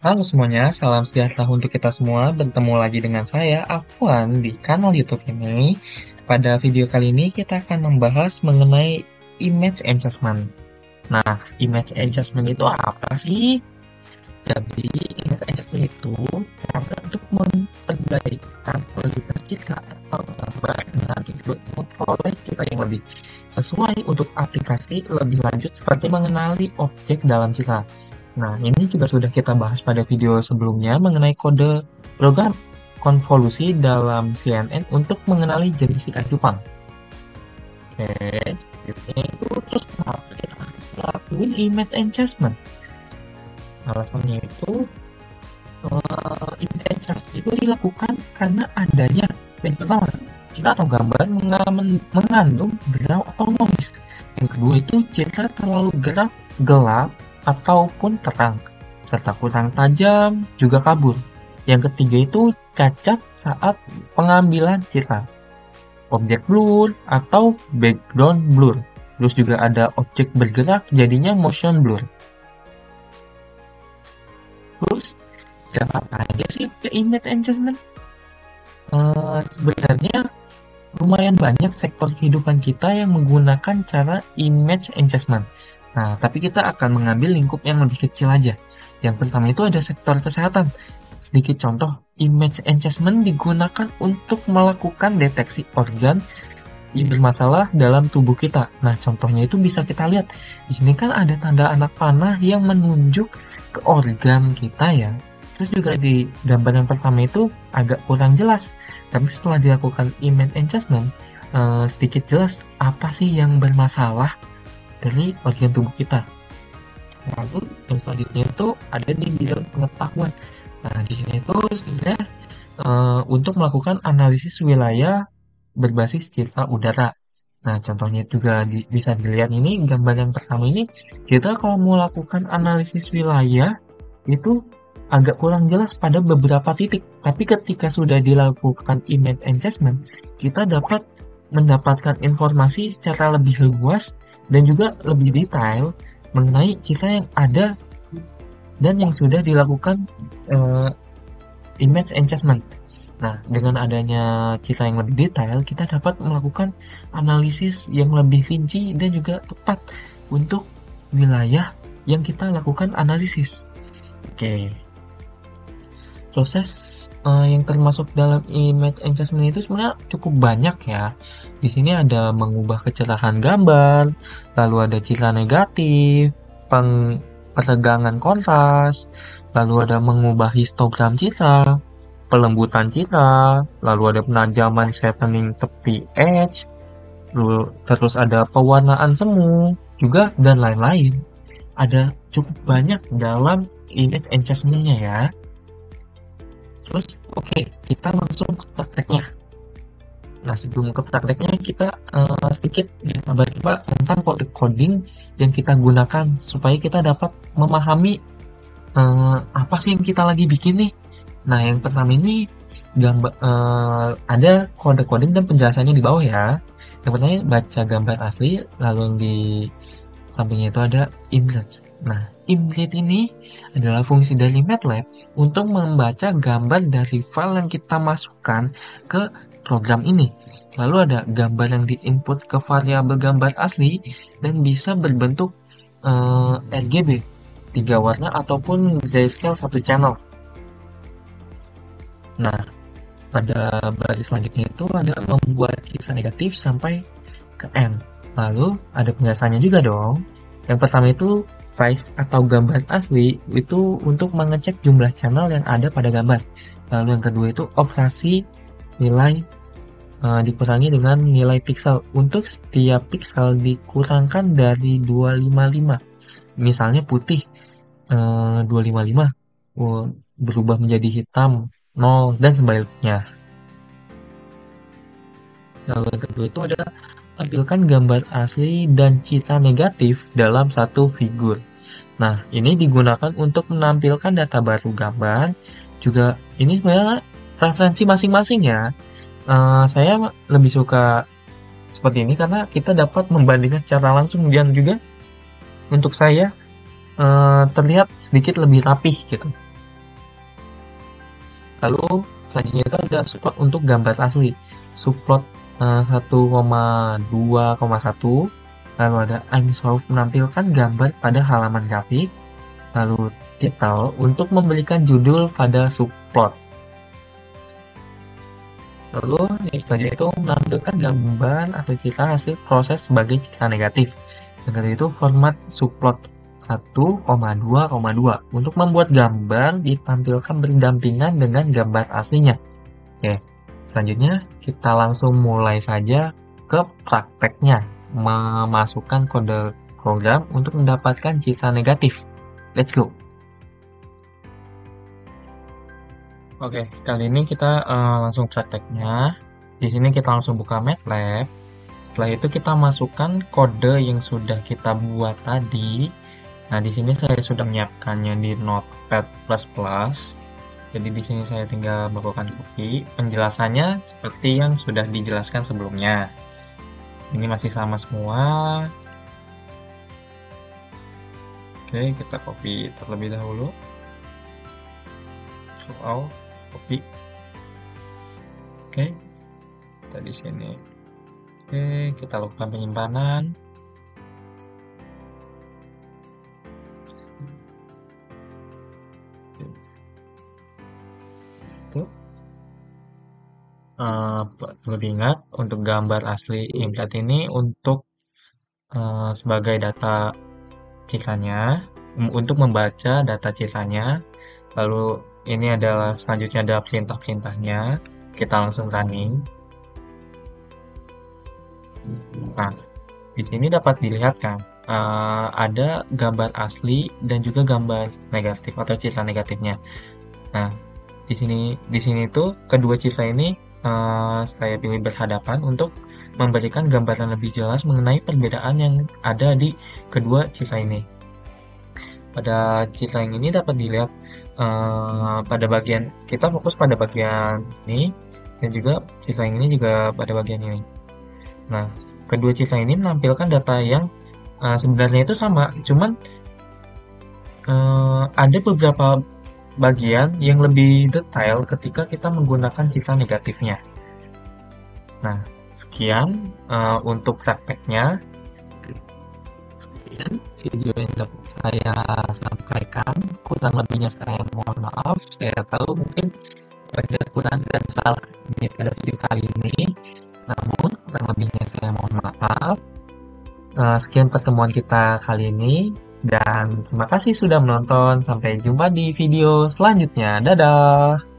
Halo semuanya, salam sejahtera untuk kita semua. Bertemu lagi dengan saya, Afwan, di kanal YouTube ini. Pada video kali ini kita akan membahas mengenai image enhancement. Nah, image enhancement itu apa sih? Jadi, image enhancement itu cara untuk memperbaikan kualitas kita atau gambar dengan tujuan memperoleh kita yang lebih sesuai untuk aplikasi lebih lanjut seperti mengenali objek dalam citra. Nah, ini juga sudah kita bahas pada video sebelumnya mengenai kode program konvolusi dalam CNN untuk mengenali jenis ikan cupang. Oke, selanjutnya itu terus kenapa kita harus melakukan image enhancement? Alasannya itu image enhancement itu dilakukan karena adanya yang pertama, citra atau gambar mengandung grau atau noise. Yang kedua itu citra terlalu gelap ataupun terang, serta kurang tajam juga kabur. Yang ketiga itu cacat saat pengambilan citra, objek blur atau background blur. Terus juga ada objek bergerak jadinya motion blur. Terus apa aja sih image enhancement? Sebenarnya lumayan banyak sektor kehidupan kita yang menggunakan cara image enhancement. Nah, tapi kita akan mengambil lingkup yang lebih kecil aja. Yang pertama itu ada sektor kesehatan. Sedikit contoh, image enhancement digunakan untuk melakukan deteksi organ yang bermasalah dalam tubuh kita. Nah, contohnya itu bisa kita lihat. Di sini kan ada tanda anak panah yang menunjuk ke organ kita ya. Terus juga di gambar yang pertama itu agak kurang jelas. Tapi setelah dilakukan image enhancement, sedikit jelas apa sih yang bermasalah dari organ tubuh kita. Lalu yang selanjutnya itu ada di bidang pengetahuan. Nah, di sini itu sebenarnya untuk melakukan analisis wilayah berbasis citra udara. Nah, contohnya juga bisa dilihat ini gambar yang pertama ini, kita kalau mau lakukan analisis wilayah itu agak kurang jelas pada beberapa titik. Tapi ketika sudah dilakukan image enhancement, kita dapat mendapatkan informasi secara lebih luas dan juga lebih detail mengenai citra yang ada dan yang sudah dilakukan image enhancement. Nah, dengan adanya citra yang lebih detail, kita dapat melakukan analisis yang lebih rinci dan juga tepat untuk wilayah yang kita lakukan analisis. Oke. Proses yang termasuk dalam image enhancement itu sebenarnya cukup banyak ya. Di sini ada mengubah kecerahan gambar, lalu ada citra negatif, peregangan kontras, lalu ada mengubah histogram citra, pelembutan citra, lalu ada penajaman sharpening tepi edge, terus ada pewarnaan semu juga dan lain-lain. Ada cukup banyak dalam image enhancement-nya ya. Terus oke, kita langsung ke prakteknya. Nah, sebelum ke prakteknya kita sedikit coba tentang kode coding yang kita gunakan supaya kita dapat memahami apa sih yang kita lagi bikin nih. Nah, yang pertama ini ada kode coding dan penjelasannya di bawah ya. Yang pertama baca gambar asli, lalu yang di sampingnya itu ada image. Nah, image ini adalah fungsi dari MATLAB untuk membaca gambar dari file yang kita masukkan ke program ini. Lalu ada gambar yang diinput ke variabel gambar asli dan bisa berbentuk RGB, 3 warna ataupun grayscale 1 channel. Nah, pada baris selanjutnya itu ada membuat citra negatif sampai ke N. Lalu ada penjelasannya juga dong. Yang pertama itu size atau gambar asli itu untuk mengecek jumlah channel yang ada pada gambar. Lalu yang kedua itu operasi nilai dikurangi dengan nilai pixel. Untuk setiap pixel dikurangkan dari 255. Misalnya putih 255 berubah menjadi hitam 0 dan sebaliknya. Lalu yang kedua itu ada tampilkan gambar asli dan citra negatif dalam satu figur. Nah, ini digunakan untuk menampilkan data baru gambar. Juga ini sebenarnya preferensi masing-masing ya. Saya lebih suka seperti ini karena kita dapat membandingkan secara langsung dan juga untuk saya terlihat sedikit lebih rapih gitu. Lalu selanjutnya itu ada subplot untuk gambar asli. Subplot 1,2,1. Lalu ada unsolved menampilkan gambar pada halaman grafik. Lalu title untuk memberikan judul pada subplot. Lalu yang selanjutnya itu menampilkan gambar atau cerita hasil proses sebagai cerita negatif. Yang kedua itu format subplot 1,2,2 untuk membuat gambar ditampilkan berdampingan dengan gambar aslinya. Oke, selanjutnya kita langsung mulai saja ke prakteknya, memasukkan kode program untuk mendapatkan cerita negatif. Let's go. Oke, kali ini kita langsung prakteknya. Di sini kita langsung buka MATLAB. Setelah itu kita masukkan kode yang sudah kita buat tadi. Nah, di sini saya sudah menyiapkannya di Notepad++. Jadi di sini saya tinggal melakukan copy. Penjelasannya seperti yang sudah dijelaskan sebelumnya. Ini masih sama semua. Oke, kita copy terlebih dahulu. Alt, copy. Oke, kita di sini. Oke, kita lakukan penyimpanan. Perlu diingat untuk gambar asli imlat ini untuk sebagai data citranya, untuk membaca data citranya. Lalu ini adalah selanjutnya adalah perintah-perintahnya. Kita langsung running. Nah, di sini dapat dilihat kan ada gambar asli dan juga gambar negatif atau citra negatifnya. Nah, di sini tuh kedua citra ini saya pilih berhadapan untuk memberikan gambaran lebih jelas mengenai perbedaan yang ada di kedua citra ini. Pada citra yang ini dapat dilihat pada bagian, kita fokus pada bagian ini, dan juga citra yang ini juga pada bagian ini. Nah, kedua citra ini menampilkan data yang sebenarnya itu sama, cuman ada beberapa bagian yang lebih detail ketika kita menggunakan citra negatifnya. Nah, sekian untuk prakteknya. Sekian video yang dapat saya sampaikan. Kurang lebihnya saya mohon maaf. Saya tahu mungkin ada kurang dan salah pada video kali ini. Namun, kurang lebihnya saya mohon maaf. Sekian pertemuan kita kali ini. Dan terima kasih sudah menonton. Sampai jumpa di video selanjutnya. Dadah!